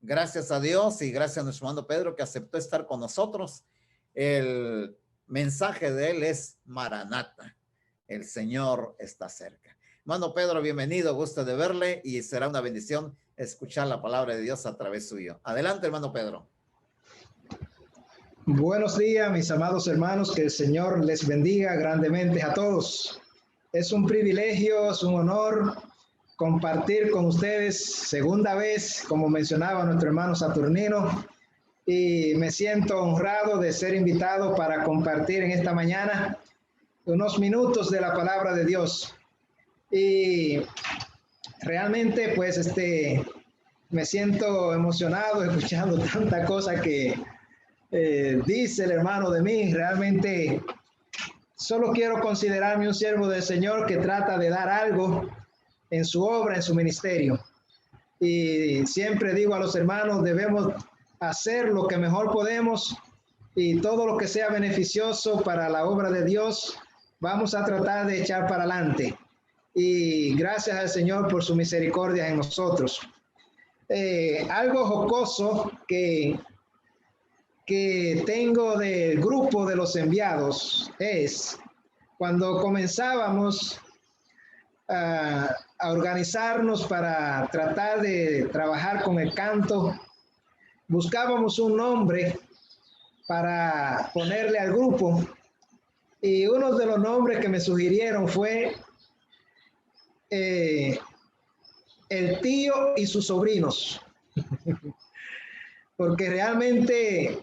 Gracias a Dios y gracias a nuestro hermano Pedro que aceptó estar con nosotros. El mensaje de él es Maranata. El Señor está cerca. Hermano Pedro, bienvenido, gusto de verle y será una bendición escuchar la palabra de Dios a través suyo. Adelante, hermano Pedro. Buenos días, mis amados hermanos, que el Señor les bendiga grandemente a todos. Es un privilegio, es un honor compartir con ustedes segunda vez, como mencionaba nuestro hermano Saturnino, y me siento honrado de ser invitado para compartir en esta mañana unos minutos de la palabra de Dios. Y realmente pues me siento emocionado escuchando tanta cosa que dice el hermano de mí. Realmente solo quiero considerarme un siervo del Señor que trata de dar algo en su obra, en su ministerio. Y siempre digo a los hermanos, debemos hacer lo que mejor podemos y todo lo que sea beneficioso para la obra de Dios, vamos a tratar de echar para adelante. Y gracias al Señor por su misericordia en nosotros. Algo jocoso que tengo del grupo de los enviados es cuando comenzábamos a organizarnos para tratar de trabajar con el canto, buscábamos un nombre para ponerle al grupo y uno de los nombres que me sugirieron fue el tío y sus sobrinos, porque realmente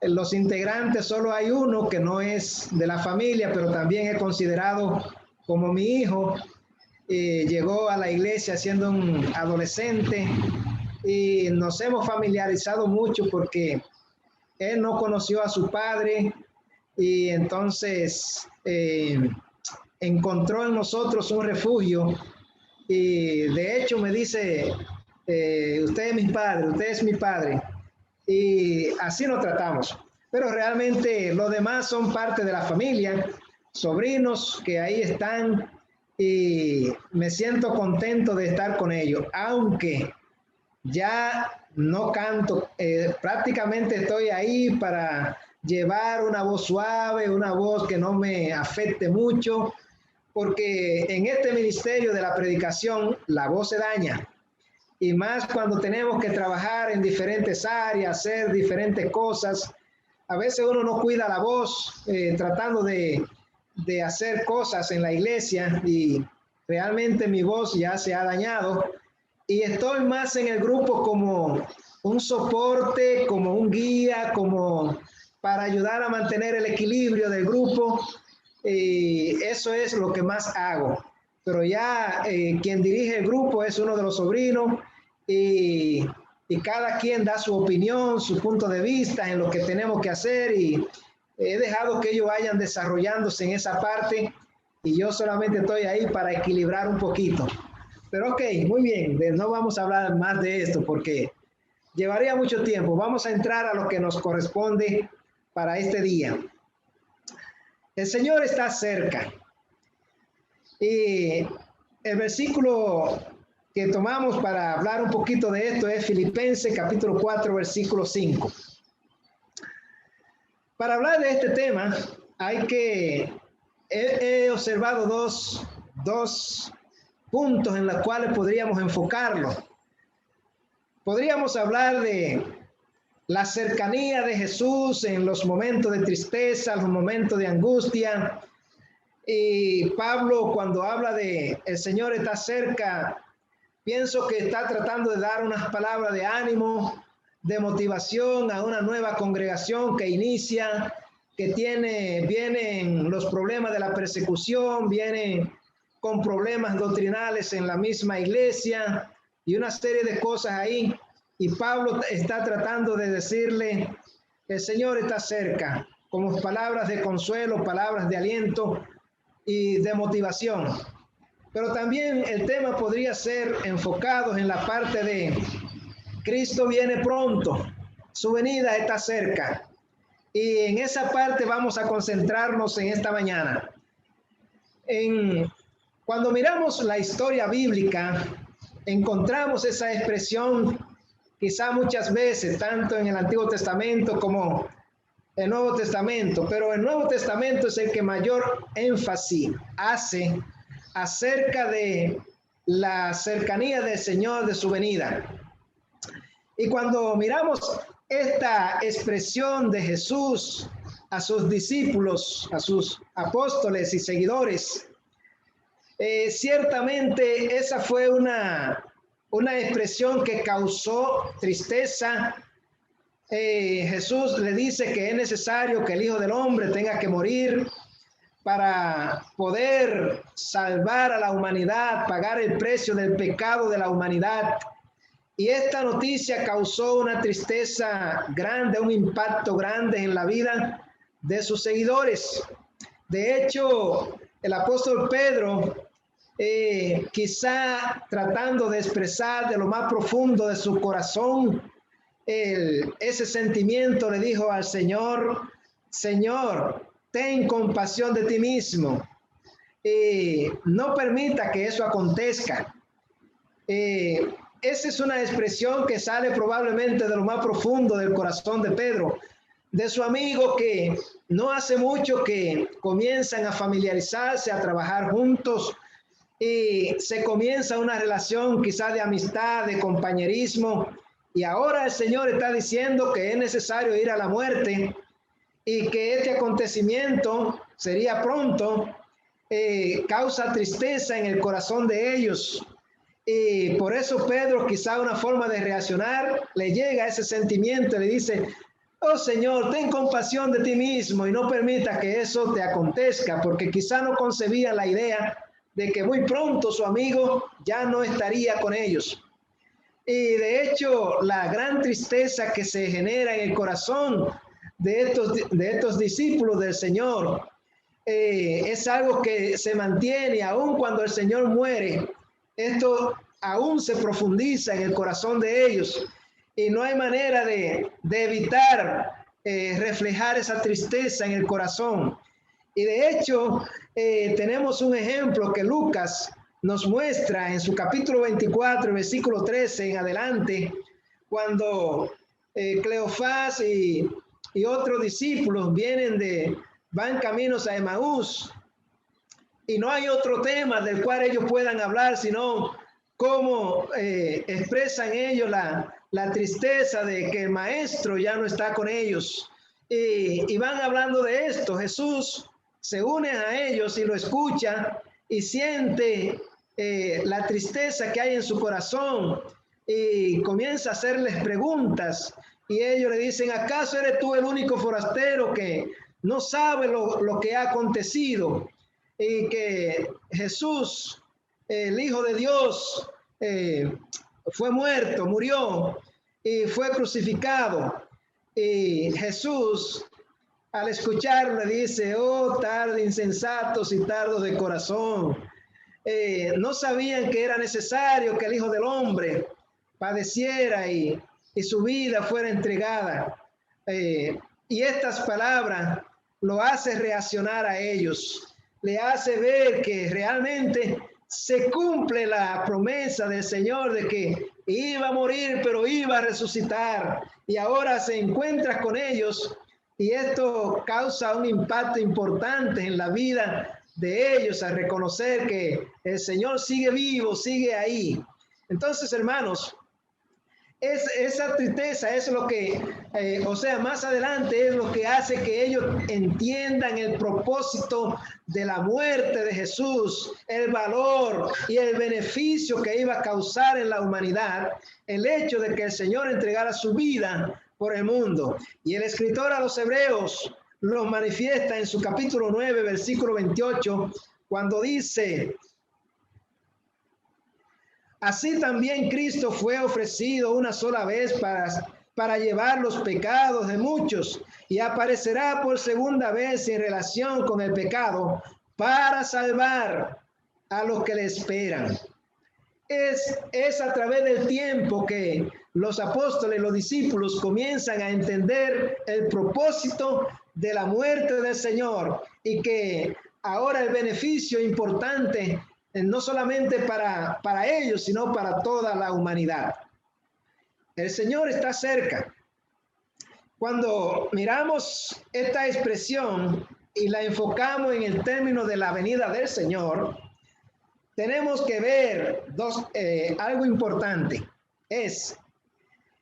los integrantes solo hay uno que no es de la familia, pero también es considerado como mi hijo. Llegó a la iglesia siendo un adolescente y nos hemos familiarizado mucho porque él no conoció a su padre y entonces encontró en nosotros un refugio y de hecho me dice, usted es mi padre, usted es mi padre, y así nos tratamos. Pero realmente los demás son parte de la familia, sobrinos que ahí están, y me siento contento de estar con ellos, aunque ya no canto, prácticamente estoy ahí para llevar una voz suave, una voz que no me afecte mucho, porque en este ministerio de la predicación la voz se daña, y más cuando tenemos que trabajar en diferentes áreas, hacer diferentes cosas. A veces uno no cuida la voz, tratando de hacer cosas en la iglesia, y realmente mi voz ya se ha dañado y estoy más en el grupo como un soporte, como un guía, como para ayudar a mantener el equilibrio del grupo, y eso es lo que más hago. Pero ya quien dirige el grupo es uno de los sobrinos, y cada quien da su opinión, su punto de vista en lo que tenemos que hacer, y he dejado que ellos vayan desarrollándose en esa parte y yo solamente estoy ahí para equilibrar un poquito. Pero ok, muy bien, no vamos a hablar más de esto porque llevaría mucho tiempo. Vamos a entrar a lo que nos corresponde para este día. El Señor está cerca. Y el versículo que tomamos para hablar un poquito de esto es Filipenses capítulo 4, versículo 5. Para hablar de este tema, he observado dos puntos en los cuales podríamos enfocarlo. Podríamos hablar de la cercanía de Jesús en los momentos de tristeza, los momentos de angustia. Y Pablo, cuando habla de el Señor está cerca, pienso que está tratando de dar unas palabras de ánimo, de motivación a una nueva congregación que inicia, vienen los problemas de la persecución, vienen con problemas doctrinales en la misma iglesia y una serie de cosas ahí. Y Pablo está tratando de decirle, el Señor está cerca, como palabras de consuelo, palabras de aliento y de motivación. Pero también el tema podría ser enfocado en la parte de Cristo viene pronto, su venida está cerca. Y en esa parte vamos a concentrarnos en esta mañana. Cuando miramos la historia bíblica, encontramos esa expresión quizá muchas veces, tanto en el Antiguo Testamento como el Nuevo Testamento, pero el Nuevo Testamento es el que mayor énfasis hace acerca de la cercanía del Señor, de su venida. Y cuando miramos esta expresión de Jesús a sus discípulos, a sus apóstoles y seguidores, ciertamente esa fue una expresión que causó tristeza. Jesús le dice que es necesario que el Hijo del Hombre tenga que morir para poder salvar a la humanidad, pagar el precio del pecado de la humanidad. Y esta noticia causó una tristeza grande, un impacto grande en la vida de sus seguidores. De hecho, el apóstol Pedro, quizá tratando de expresar de lo más profundo de su corazón ese sentimiento, le dijo al Señor: Señor, ten compasión de ti mismo, no permita que eso acontezca. Esa es una expresión que sale probablemente de lo más profundo del corazón de Pedro, de su amigo que no hace mucho que comienzan a familiarizarse, a trabajar juntos, y se comienza una relación quizá de amistad, de compañerismo, y ahora el Señor está diciendo que es necesario ir a la muerte y que este acontecimiento sería pronto. Causa tristeza en el corazón de ellos. Y por eso Pedro, quizá una forma de reaccionar, le llega ese sentimiento y le dice: oh Señor, ten compasión de ti mismo y no permita que eso te acontezca, porque quizá no concebía la idea de que muy pronto su amigo ya no estaría con ellos. Y de hecho, la gran tristeza que se genera en el corazón de estos discípulos del Señor es algo que se mantiene aun cuando el Señor muere. Esto aún se profundiza en el corazón de ellos y no hay manera de evitar reflejar esa tristeza en el corazón. Y de hecho, tenemos un ejemplo que Lucas nos muestra en su capítulo 24, versículo 13 en adelante, cuando Cleofás y otros discípulos van caminos a Emaús, y no hay otro tema del cual ellos puedan hablar, sino cómo expresan ellos la tristeza de que el maestro ya no está con ellos. Y van hablando de esto. Jesús se une a ellos y lo escucha y siente la tristeza que hay en su corazón y comienza a hacerles preguntas. Y ellos le dicen: ¿acaso eres tú el único forastero que no sabe lo que ha acontecido? Y que Jesús, el Hijo de Dios, fue muerto, murió y fue crucificado. Y Jesús, al escucharlo, le dice: oh, tarde insensatos y tardos de corazón. No sabían que era necesario que el Hijo del Hombre padeciera y su vida fuera entregada. Y estas palabras lo hace reaccionar a ellos. Le hace ver que realmente se cumple la promesa del Señor de que iba a morir, pero iba a resucitar. Y ahora se encuentra con ellos y esto causa un impacto importante en la vida de ellos al reconocer que el Señor sigue vivo, sigue ahí. Entonces, hermanos, esa tristeza es lo que, más adelante es lo que hace que ellos entiendan el propósito de la muerte de Jesús, el valor y el beneficio que iba a causar en la humanidad, el hecho de que el Señor entregara su vida por el mundo. Y el escritor a los Hebreos lo manifiesta en su capítulo 9, versículo 28, cuando dice: así también Cristo fue ofrecido una sola vez para llevar los pecados de muchos y aparecerá por segunda vez en relación con el pecado para salvar a los que le esperan. Es a través del tiempo que los apóstoles, los discípulos comienzan a entender el propósito de la muerte del Señor y que ahora el beneficio importante no solamente para ellos, sino para toda la humanidad. El Señor está cerca. Cuando miramos esta expresión y la enfocamos en el término de la venida del Señor, tenemos que ver algo importante. Es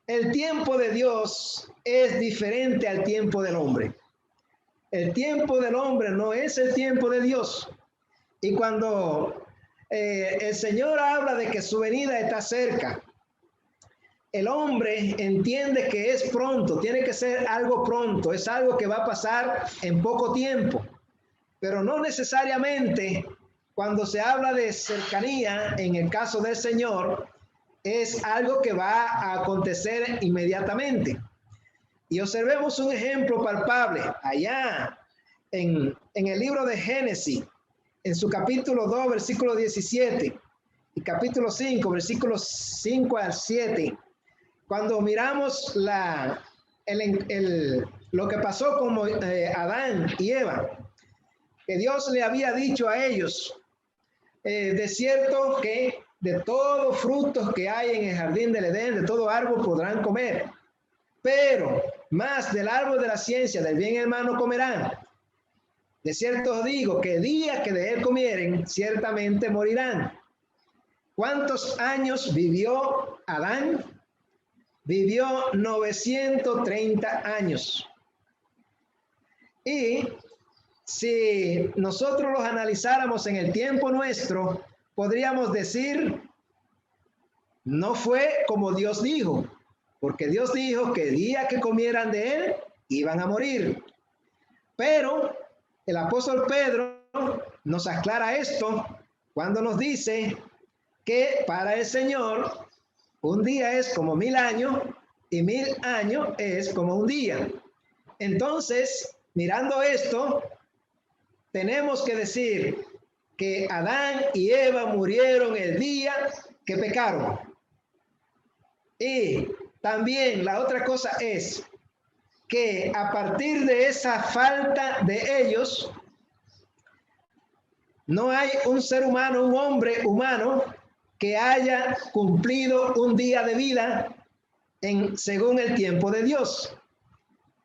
el tiempo de Dios es diferente al tiempo del hombre. El tiempo del hombre no es el tiempo de Dios. Y cuando el Señor habla de que su venida está cerca, el hombre entiende que es pronto, tiene que ser algo pronto, es algo que va a pasar en poco tiempo. Pero no necesariamente cuando se habla de cercanía, en el caso del Señor, es algo que va a acontecer inmediatamente. Y observemos un ejemplo palpable allá en el libro de Génesis, en su capítulo 2, versículo 17, y capítulo 5, versículos 5 al 7, cuando miramos lo que pasó con Adán y Eva, que Dios le había dicho a ellos, de cierto que de todos frutos que hay en el jardín del Edén, de todo árbol podrán comer, pero más del árbol de la ciencia del bien y el mal no comerán. De cierto os digo que el día que de él comieren, ciertamente morirán. ¿Cuántos años vivió Adán? Vivió 930 años. Y si nosotros los analizáramos en el tiempo nuestro, podríamos decir, no fue como Dios dijo, porque Dios dijo que el día que comieran de él, iban a morir. Pero el apóstol Pedro nos aclara esto cuando nos dice que para el Señor un día es como 1000 años y 1000 años es como un día. Entonces, mirando esto, tenemos que decir que Adán y Eva murieron el día que pecaron. Y también la otra cosa es que a partir de esa falta de ellos, no hay un ser humano, un hombre humano, que haya cumplido un día de vida según el tiempo de Dios.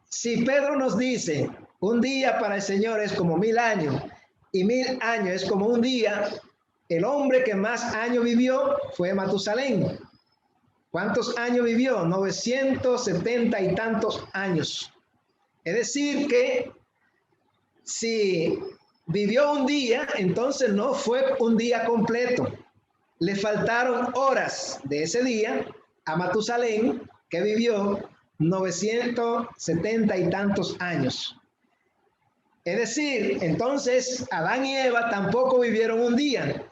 Si Pedro nos dice, un día para el Señor es como 1000 años, y 1000 años es como un día, el hombre que más años vivió fue Matusalén. ¿Cuántos años vivió? 970 y tantos años. Es decir que si vivió un día, entonces no fue un día completo. Le faltaron horas de ese día a Matusalén, que vivió 970 y tantos años. Es decir, entonces Adán y Eva tampoco vivieron un día,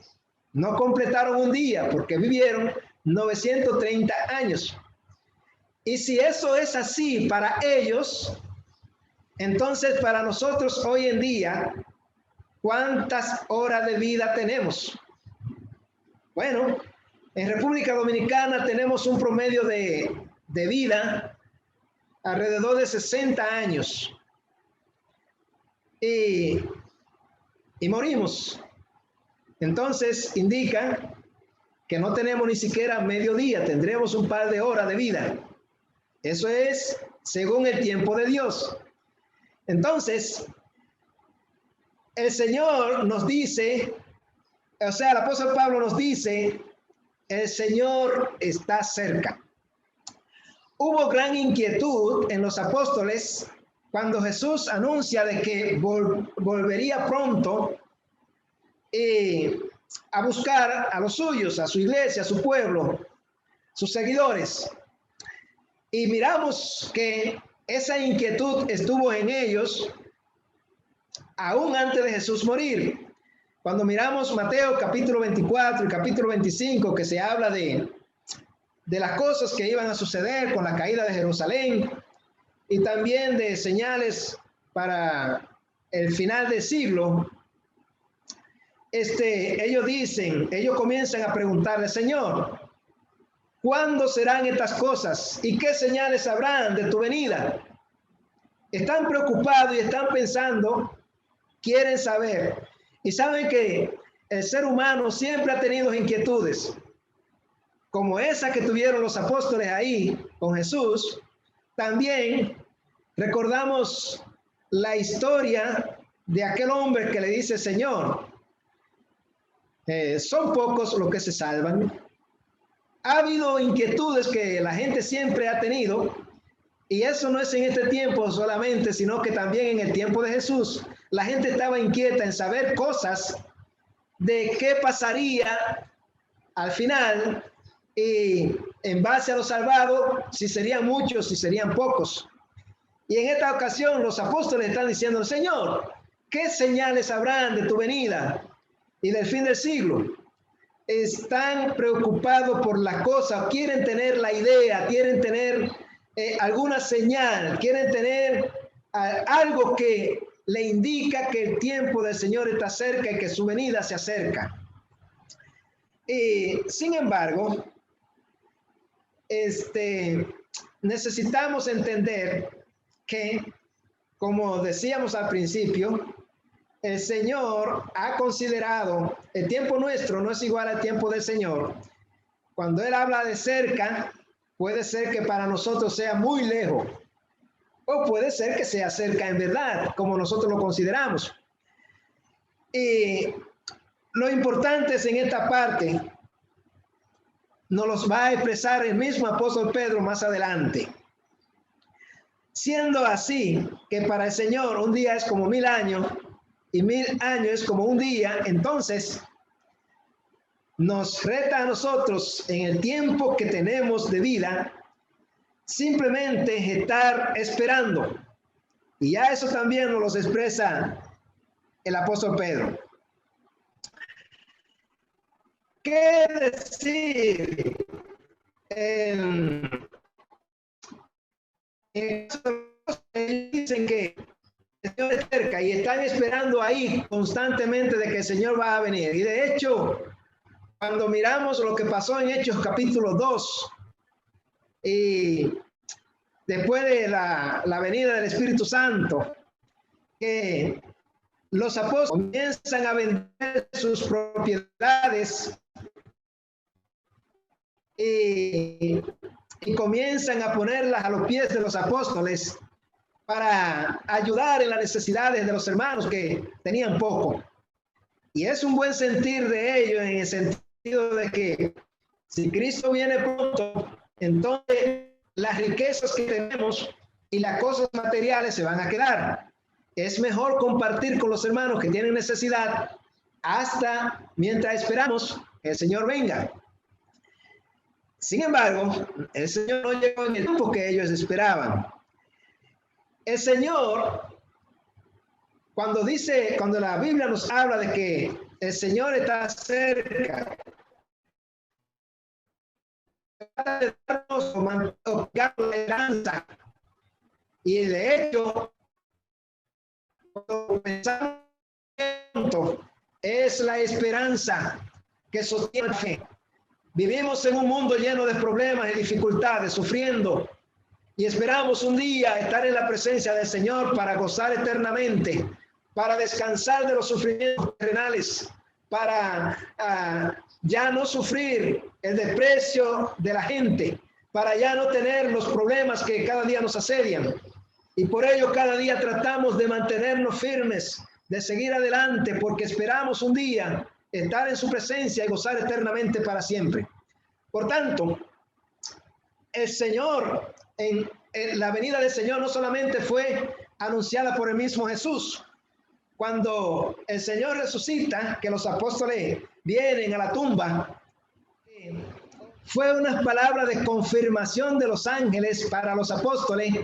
no completaron un día porque vivieron 930 años. Y si eso es así para ellos, entonces para nosotros hoy en día, ¿cuántas horas de vida tenemos? Bueno, en República Dominicana tenemos un promedio de vida alrededor de 60 años. Y morimos. Entonces indica que no tenemos ni siquiera mediodía, tendremos un par de horas de vida. Eso es según el tiempo de Dios. Entonces, el Señor nos dice, o sea, el apóstol Pablo nos dice, el Señor está cerca. Hubo gran inquietud en los apóstoles cuando Jesús anuncia de que volvería pronto a buscar a los suyos, a su iglesia, a su pueblo, sus seguidores. Y miramos que esa inquietud estuvo en ellos aún antes de Jesús morir. Cuando miramos Mateo capítulo 24 y capítulo 25, que se habla de las cosas que iban a suceder con la caída de Jerusalén y también de señales para el final del siglo, ellos comienzan a preguntarle, Señor, ¿cuándo serán estas cosas? ¿Y qué señales habrán de tu venida? Están preocupados y están pensando, quieren saber. Y saben que el ser humano siempre ha tenido inquietudes. como esa que tuvieron los apóstoles ahí con Jesús, también recordamos la historia de aquel hombre que le dice: Señor, son pocos los que se salvan. Ha habido inquietudes que la gente siempre ha tenido, y eso no es en este tiempo solamente, sino que también en el tiempo de Jesús, la gente estaba inquieta en saber cosas de qué pasaría al final, y en base a los salvados, si serían muchos, si serían pocos. Y en esta ocasión los apóstoles están diciendo: Señor, ¿qué señales habrán de tu venida y del fin del siglo? Están preocupados por la cosa, quieren tener la idea, quieren tener alguna señal, quieren tener algo que le indica que el tiempo del Señor está cerca y que su venida se acerca. Sin embargo, necesitamos entender que, como decíamos al principio, el Señor ha considerado, el tiempo nuestro no es igual al tiempo del Señor. Cuando Él habla de cerca, puede ser que para nosotros sea muy lejos, o puede ser que sea cerca en verdad, como nosotros lo consideramos. Y lo importante es en esta parte, nos los va a expresar el mismo apóstol Pedro más adelante. Siendo así que para el Señor un día es como 1000 años y 1000 años es como un día, entonces nos reta a nosotros en el tiempo que tenemos de vida simplemente estar esperando. Y ya eso también nos lo expresa el apóstol Pedro. ¿Qué decir? Dicen que el Señor es cerca y están esperando ahí constantemente de que el Señor va a venir. Y de hecho, cuando miramos lo que pasó en Hechos capítulo 2, y después de la venida del Espíritu Santo, que los apóstoles comienzan a vender sus propiedades y comienzan a ponerlas a los pies de los apóstoles para ayudar en las necesidades de los hermanos que tenían poco. Y es un buen sentir de ellos, en el sentido de que si Cristo viene pronto, entonces las riquezas que tenemos y las cosas materiales se van a quedar. Es mejor compartir con los hermanos que tienen necesidad hasta mientras esperamos que el Señor venga. Sin embargo, el Señor no llegó en el tiempo que ellos esperaban. El Señor, cuando la Biblia nos habla de que el Señor está cerca, trata de darnos la esperanza. Y de hecho, cuando comenzamos, es la esperanza que sostiene la fe. Vivimos en un mundo lleno de problemas y dificultades, sufriendo, y esperamos un día estar en la presencia del Señor para gozar eternamente, para descansar de los sufrimientos terrenales, para ya no sufrir el desprecio de la gente, para ya no tener los problemas que cada día nos asedian. Y por ello cada día tratamos de mantenernos firmes, de seguir adelante, porque esperamos un día estar en su presencia y gozar eternamente para siempre. Por tanto, el Señor, en la venida del Señor no solamente fue anunciada por el mismo Jesús. Cuando el Señor resucita, que los apóstoles vienen a la tumba, fue una palabra de confirmación de los ángeles para los apóstoles,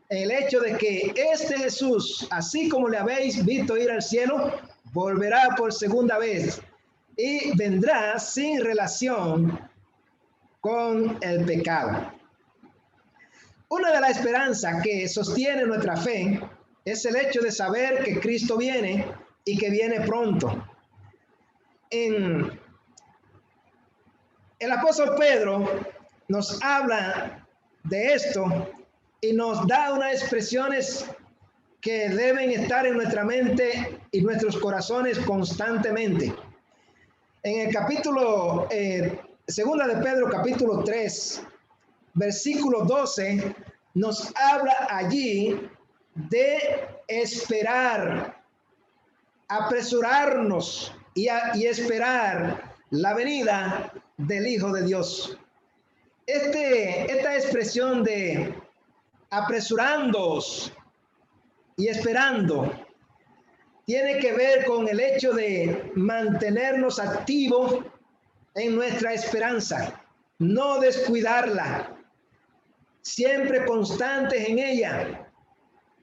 el hecho de que este Jesús, así como le habéis visto ir al cielo, volverá por segunda vez y vendrá sin relación con el pecado. Una de las esperanzas que sostiene nuestra fe es el hecho de saber que Cristo viene y que viene pronto. El apóstol Pedro nos habla de esto y nos da unas expresiones que deben estar en nuestra mente y nuestros corazones constantemente. En el capítulo Segunda de Pedro capítulo 3, versículo 12, nos habla allí de esperar, apresurarnos y esperar la venida del Hijo de Dios. Esta expresión de apresurándoos y esperando tiene que ver con el hecho de mantenernos activos en nuestra esperanza, no descuidarla, siempre constantes en ella,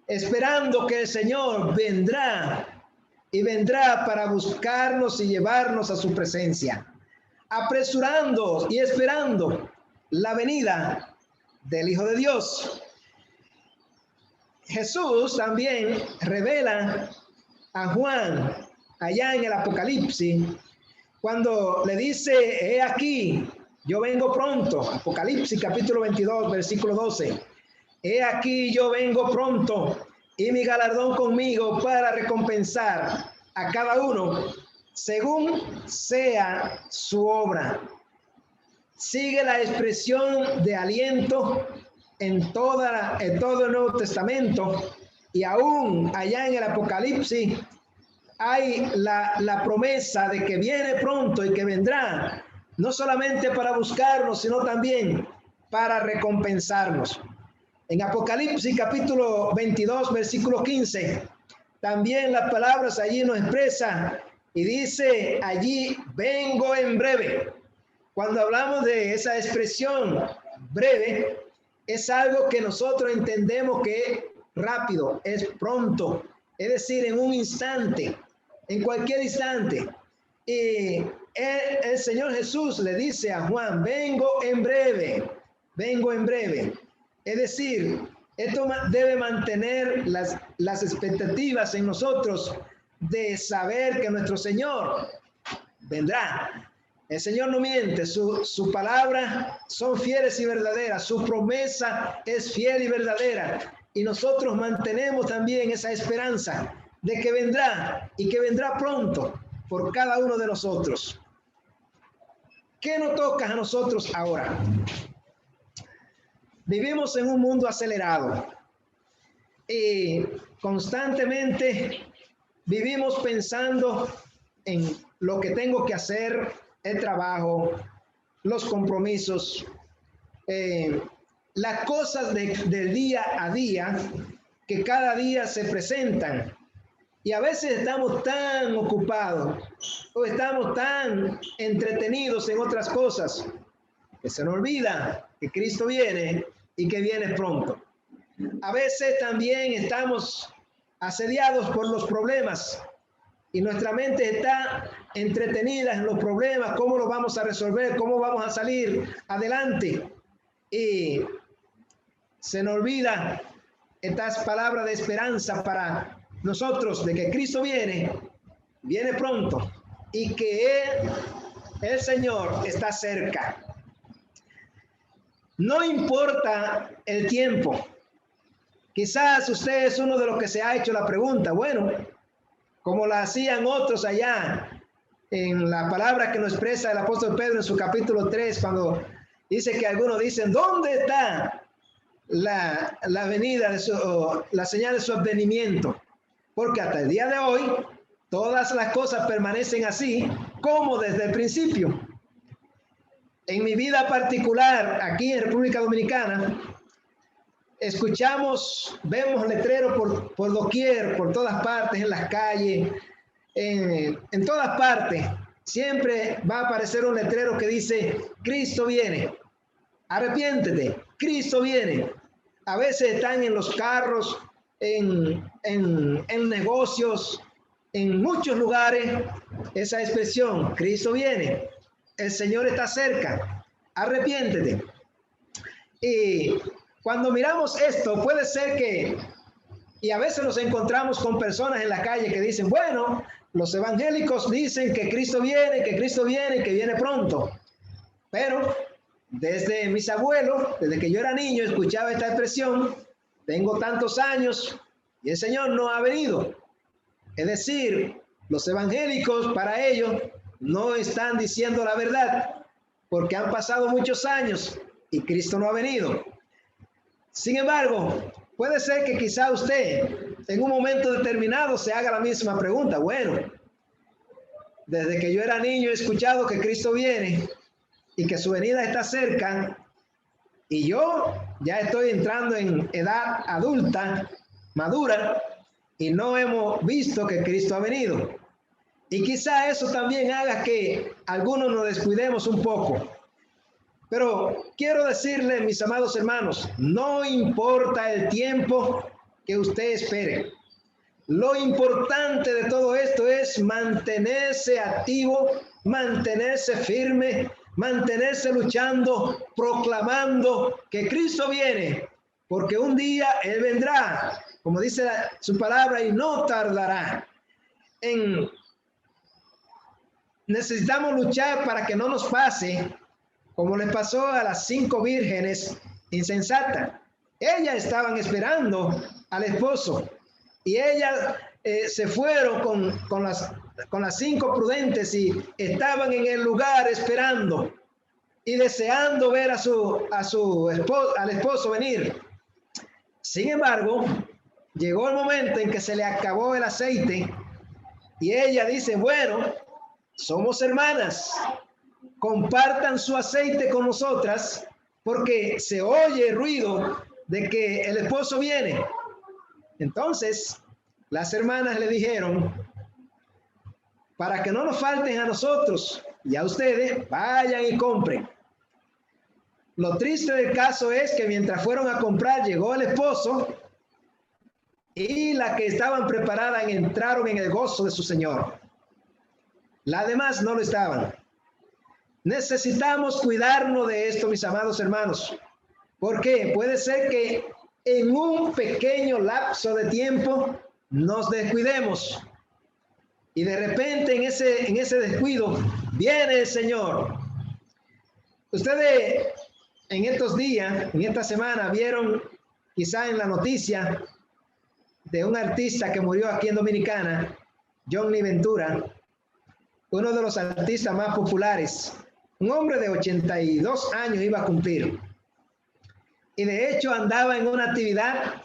esperando que el Señor vendrá y vendrá para buscarnos y llevarnos a su presencia, apresurando y esperando la venida del Hijo de Dios. Jesús también revela a Juan allá en el Apocalipsis, cuando le dice, he aquí, yo vengo pronto. Apocalipsis capítulo 22, versículo 12. He aquí, yo vengo pronto, y mi galardón conmigo para recompensar a cada uno según sea su obra. Sigue la expresión de aliento en todo el Nuevo Testamento, y aún allá en el Apocalipsis hay la promesa de que viene pronto y que vendrá, no solamente para buscarnos, sino también para recompensarnos. En Apocalipsis capítulo 22, versículo 15, también las palabras allí nos expresan y dice allí, vengo en breve. Cuando hablamos de esa expresión breve, es algo que nosotros entendemos que es rápido, es pronto, es decir, en un instante, en cualquier instante. Y el Señor Jesús le dice a Juan, vengo en breve, vengo en breve. Es decir, esto debe mantener las expectativas en nosotros de saber que nuestro Señor vendrá. El Señor no miente, su palabra son fieles y verdaderas, su promesa es fiel y verdadera. Y nosotros mantenemos también esa esperanza de que vendrá y que vendrá pronto por cada uno de nosotros. ¿Qué nos toca a nosotros ahora? Vivimos en un mundo acelerado y constantemente vivimos pensando en lo que tengo que hacer, el trabajo, los compromisos, las cosas del día a día que cada día se presentan. Y a veces estamos tan ocupados o estamos tan entretenidos en otras cosas que se nos olvida que Cristo viene y que viene pronto. A veces también estamos asediados por los problemas y nuestra mente está entretenida en los problemas, cómo los vamos a resolver, cómo vamos a salir adelante. Y se nos olvida estas palabras de esperanza para nosotros de que Cristo viene pronto y que el Señor está cerca. No importa el tiempo. Quizás usted es uno de los que se ha hecho la pregunta, bueno, como la hacían otros allá en la palabra que nos expresa el apóstol Pedro en su capítulo 3, cuando dice que algunos dicen, ¿dónde está la venida la señal de su advenimiento? Porque hasta el día de hoy todas las cosas permanecen así como desde el principio. En mi vida particular, aquí en República Dominicana, vemos letreros por doquier, por todas partes, en las calles, en todas partes. Siempre va a aparecer un letrero que dice, Cristo viene, arrepiéntete, Cristo viene. A veces están en los carros, en negocios, en muchos lugares, esa expresión, Cristo viene, el Señor está cerca, arrepiéntete. Y cuando miramos esto, puede ser y a veces nos encontramos con personas en la calle que dicen, bueno, los evangélicos dicen que Cristo viene, que viene pronto. Pero desde mis abuelos, desde que yo era niño, escuchaba esta expresión, tengo tantos años y el Señor no ha venido. Es decir, los evangélicos para ellos no están diciendo la verdad. porque han pasado muchos años y Cristo no ha venido. Sin embargo, puede ser que quizá usted en un momento determinado se haga la misma pregunta. Bueno, desde que yo era niño he escuchado que Cristo viene y que su venida está cerca, y yo ya estoy entrando en edad adulta, madura, y no hemos visto que Cristo ha venido. Y quizá eso también haga que algunos nos descuidemos un poco. Pero quiero decirle, mis amados hermanos, no importa el tiempo que usted espere. Lo importante de todo esto es mantenerse activo, mantenerse firme, mantenerse luchando, proclamando que Cristo viene, porque un día Él vendrá, como dice su palabra, y no tardará. Necesitamos luchar para que no nos pase como le pasó a las 5 vírgenes insensatas. Ellas estaban esperando al esposo y ellas se fueron con las 5 prudentes y estaban en el lugar esperando y deseando ver al esposo venir. Sin embargo, llegó el momento en que se le acabó el aceite y ella dice, bueno, somos hermanas, compartan su aceite con nosotras porque se oye el ruido de que el esposo viene. Entonces, las hermanas le dijeron, para que no nos falten a nosotros y a ustedes, vayan y compren. Lo triste del caso es que mientras fueron a comprar, llegó el esposo y las que estaban preparadas entraron en el gozo de su Señor. Las demás no lo estaban. Necesitamos cuidarnos de esto, mis amados hermanos, porque puede ser que en un pequeño lapso de tiempo nos descuidemos y de repente en ese descuido viene el Señor. Ustedes en estos días, en esta semana, vieron quizá en la noticia de un artista que murió aquí en Dominicana, Johnny Ventura, uno de los artistas más populares. Un hombre de 82 años iba a cumplir. Y de hecho andaba en una actividad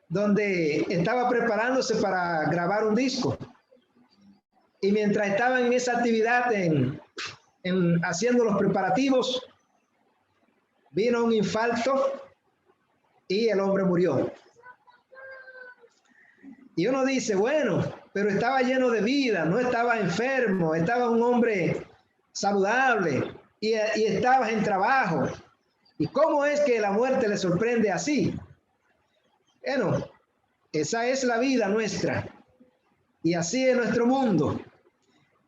donde estaba preparándose para grabar un disco. Y mientras estaba en esa actividad, haciendo los preparativos, vino un infarto y el hombre murió. Y uno dice, bueno, pero estaba lleno de vida, no estaba enfermo, estaba un hombre saludable y estabas en trabajo. ¿Y cómo es que la muerte le sorprende así? Bueno, esa es la vida nuestra y así es nuestro mundo.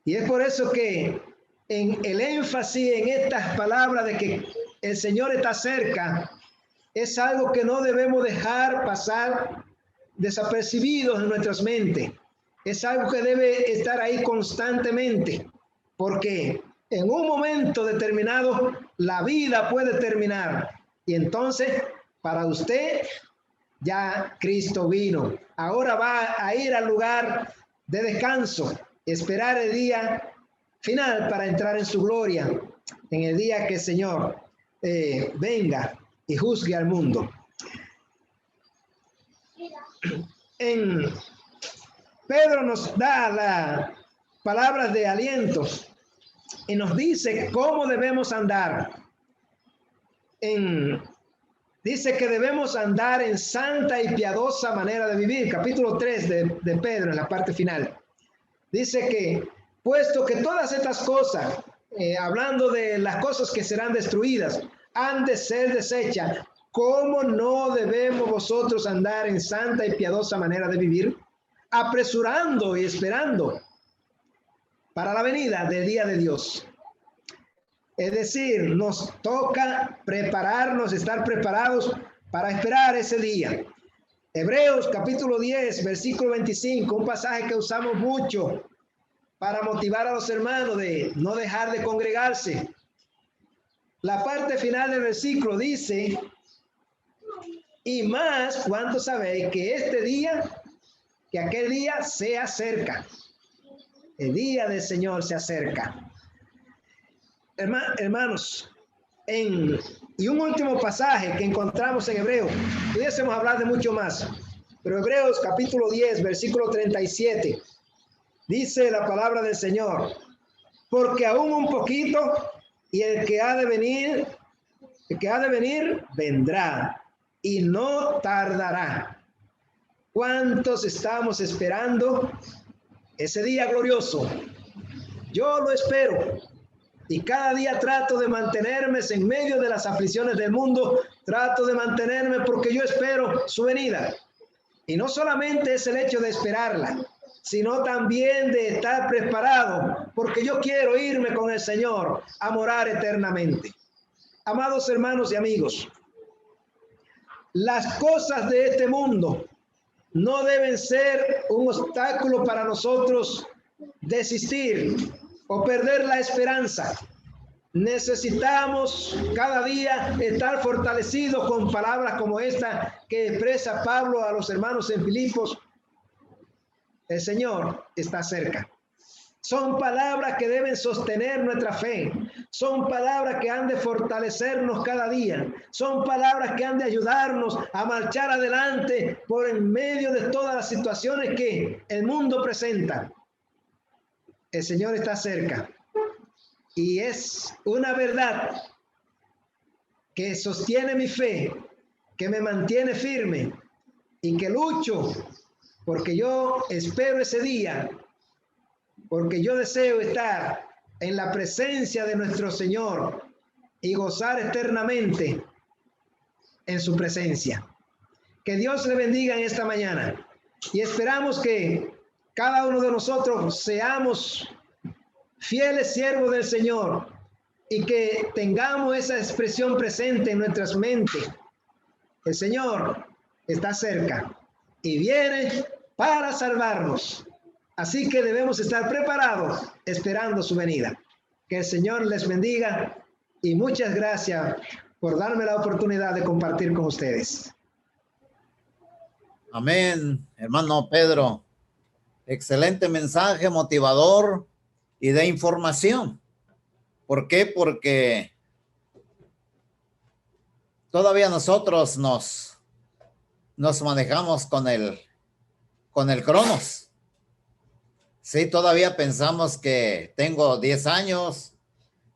Y es por eso que en el énfasis en estas palabras de que el Señor está cerca, es algo que no debemos dejar pasar desapercibidos en nuestras mentes. Es algo que debe estar ahí constantemente, porque en un momento determinado la vida puede terminar y entonces para usted ya Cristo vino. Ahora va a ir al lugar de descanso, esperar el día final para entrar en su gloria, en el día que el Señor venga y juzgue al mundo. Pedro nos da las palabras de aliento y nos dice cómo debemos andar. Dice que debemos andar en santa y piadosa manera de vivir. Capítulo 3 de Pedro, en la parte final. Dice que, puesto que todas estas cosas, hablando de las cosas que serán destruidas, han de ser desechas, ¿cómo no debemos vosotros andar en santa y piadosa manera de vivir? Apresurando y esperando para la venida del día de Dios. Es decir, nos toca prepararnos, estar preparados para esperar ese día. Hebreos capítulo 10, versículo 25, un pasaje que usamos mucho para motivar a los hermanos de no dejar de congregarse. La parte final del versículo dice, y más, ¿cuánto sabéis que este día, que aquel día se acerca? El día del Señor se acerca. Hermanos, y un último pasaje que encontramos en Hebreos, pudiésemos hablar de mucho más, pero Hebreos capítulo 10, versículo 37, dice la palabra del Señor, porque aún un poquito y el que ha de venir vendrá y no tardará. ¿Cuántos estamos esperando ese día glorioso? Yo lo espero. Y cada día trato de mantenerme en medio de las aflicciones del mundo, trato de mantenerme porque yo espero su venida. Y no solamente es el hecho de esperarla, sino también de estar preparado, porque yo quiero irme con el Señor a morar eternamente. Amados hermanos y amigos, las cosas de este mundo no deben ser un obstáculo para nosotros desistir o perder la esperanza. Necesitamos cada día estar fortalecidos con palabras como esta que expresa Pablo a los hermanos en Filipos. El Señor está cerca. Son palabras que deben sostener nuestra fe. Son palabras que han de fortalecernos cada día. Son palabras que han de ayudarnos a marchar adelante por en medio de todas las situaciones que el mundo presenta. El Señor está cerca. Y es una verdad que sostiene mi fe, que me mantiene firme y que lucho porque yo espero ese día, porque yo deseo estar en la presencia de nuestro Señor y gozar eternamente en su presencia. Que Dios le bendiga en esta mañana y esperamos que cada uno de nosotros seamos fieles siervos del Señor y que tengamos esa expresión presente en nuestras mentes. El Señor está cerca y viene para salvarnos. Así que debemos estar preparados esperando su venida. Que el Señor les bendiga y muchas gracias por darme la oportunidad de compartir con ustedes. Amén, hermano Pedro. Excelente mensaje motivador y de información. ¿Por qué? Porque todavía nosotros nos manejamos con el Cronos. Sí, todavía pensamos que tengo 10 años,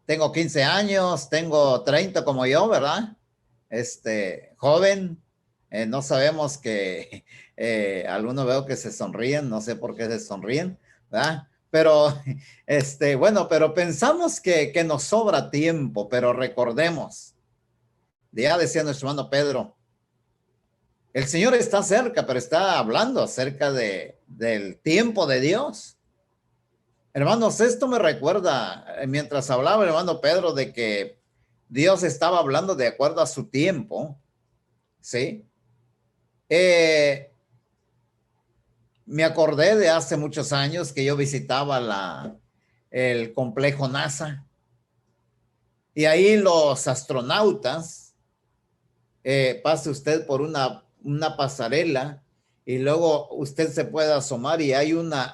tengo 15 años, tengo 30 como yo, ¿verdad? Joven, no sabemos que algunos veo que se sonríen, no sé por qué se sonríen, ¿verdad? Pero, bueno, pero pensamos que nos sobra tiempo, pero recordemos, ya decía nuestro hermano Pedro, el Señor está cerca, pero está hablando acerca del tiempo de Dios. Hermanos, esto me recuerda, mientras hablaba el hermano Pedro de que Dios estaba hablando de acuerdo a su tiempo, ¿sí? Me acordé de hace muchos años que yo visitaba el complejo NASA y ahí los astronautas, pase usted por una pasarela y luego usted se puede asomar y hay una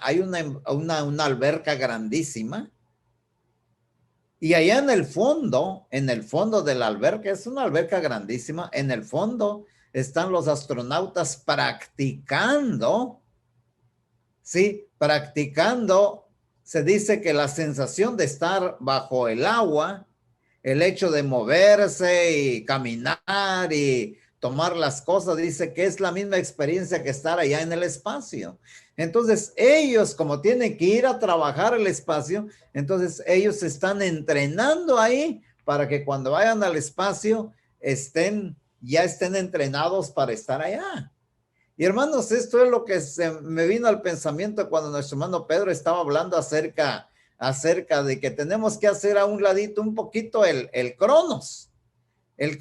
alberca grandísima y allá en el fondo de la alberca, es una alberca grandísima, en el fondo están los astronautas practicando. Sí, practicando, se dice que la sensación de estar bajo el agua, el hecho de moverse y caminar y tomar las cosas, dice que es la misma experiencia que estar allá en el espacio. Entonces, ellos, como tienen que ir a trabajar el espacio, entonces ellos se están entrenando ahí para que cuando vayan al espacio ya estén entrenados para estar allá. Y hermanos, esto es lo que me vino al pensamiento cuando nuestro hermano Pedro estaba hablando acerca de que tenemos que hacer a un ladito un poquito el Cronos, el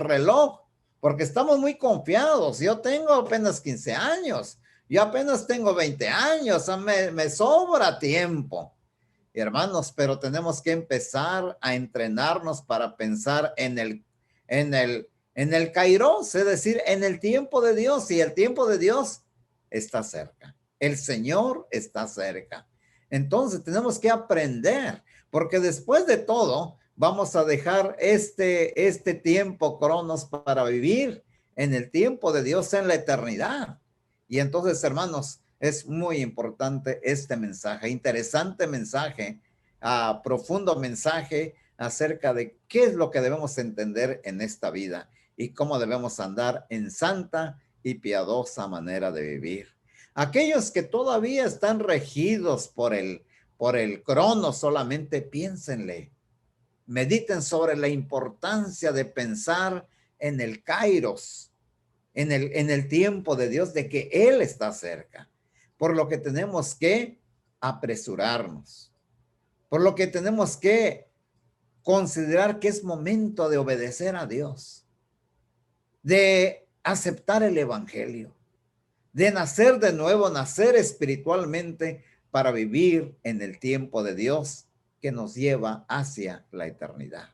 reloj, porque estamos muy confiados. Yo tengo apenas 15 años, yo apenas tengo 20 años, me sobra tiempo. Y hermanos, pero tenemos que empezar a entrenarnos para pensar en el Kairos, es decir, en el tiempo de Dios, y el tiempo de Dios está cerca. El Señor está cerca. Entonces tenemos que aprender, porque después de todo vamos a dejar este tiempo cronos para vivir en el tiempo de Dios en la eternidad. Y entonces, hermanos, es muy importante este mensaje, interesante mensaje, profundo mensaje acerca de qué es lo que debemos entender en esta vida y cómo debemos andar en santa y piadosa manera de vivir. Aquellos que todavía están regidos por el crono, solamente piénsenle, mediten sobre la importancia de pensar en el kairos, en el tiempo de Dios, de que Él está cerca, por lo que tenemos que apresurarnos, por lo que tenemos que considerar que es momento de obedecer a Dios, de aceptar el evangelio, de nacer de nuevo, nacer espiritualmente para vivir en el tiempo de Dios que nos lleva hacia la eternidad.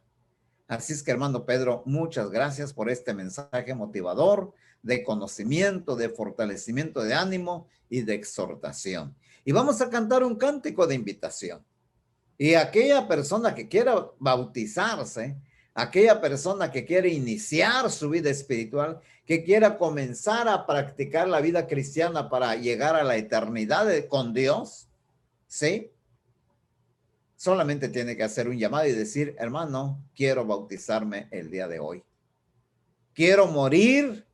Así es que, hermano Pedro, muchas gracias por este mensaje motivador, de conocimiento, de fortalecimiento de ánimo y de exhortación. Y vamos a cantar un cántico de invitación. Y aquella persona que quiera bautizarse, aquella persona que quiere iniciar su vida espiritual, que quiera comenzar a practicar la vida cristiana para llegar a la eternidad con Dios, ¿sí? Solamente tiene que hacer un llamado y decir, hermano, quiero bautizarme el día de hoy. Quiero morir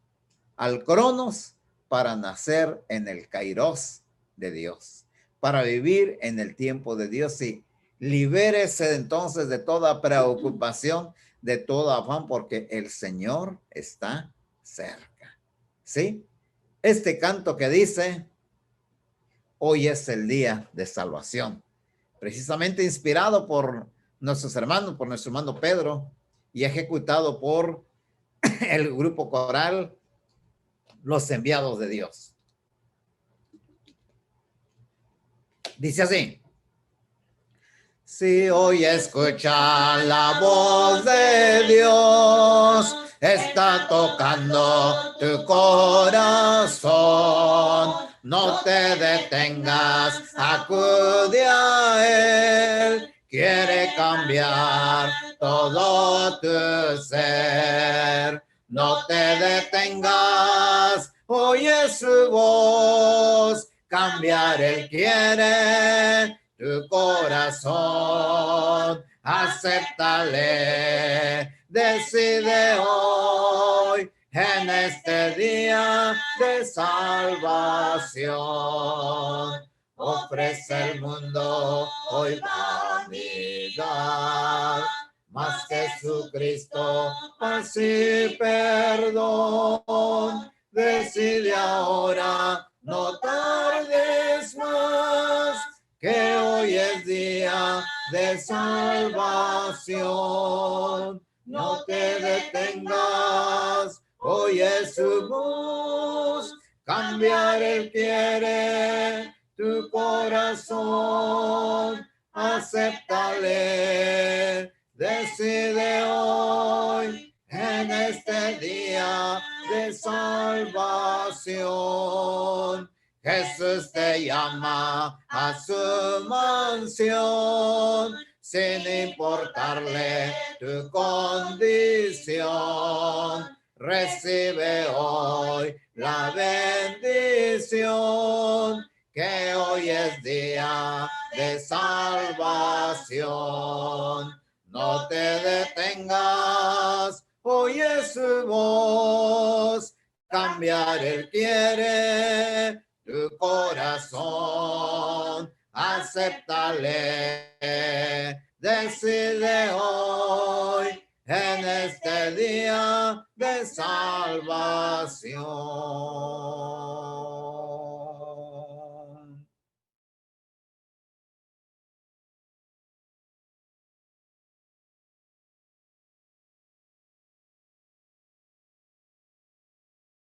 al cronos para nacer en el kairos de Dios, para vivir en el tiempo de Dios. Y libérese entonces de toda preocupación, de todo afán, porque el Señor está cerca. ¿Sí? Este canto que dice, hoy es el día de salvación, precisamente inspirado por nuestros hermanos, por nuestro hermano Pedro, y ejecutado por el grupo coral Los Enviados de Dios. Dice así: si hoy escuchas la voz de Dios, está tocando tu corazón, no te detengas, acude a Él, quiere cambiar todo tu ser. No te detengas, oye su voz, cambiar Él quiere tu corazón, acéptale, decide hoy en este día de salvación. Ofrece el mundo hoy vanidad, más Jesucristo, paz y perdón. Decide ahora, no tardes más, que hoy es día de salvación. No te detengas, oye su voz, cambiar Él quiere tu corazón, acéptale, decide hoy en este día de salvación. Jesús te llama a su mansión, sin importarle tu condición. Recibe hoy la bendición, que hoy es día de salvación. No te detengas, oye su voz, cambiar Él quiere tu corazón, acéptale, decide hoy en este día de salvación.